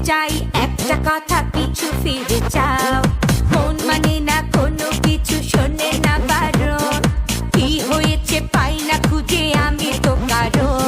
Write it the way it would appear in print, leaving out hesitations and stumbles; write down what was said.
চাই একটা কথা পিছু ফিরে চাও। মন মানে না কোনো কিছু, শোনে না বারণ। কি হয়েছে পাই না খুঁজে আমি তো কারণ।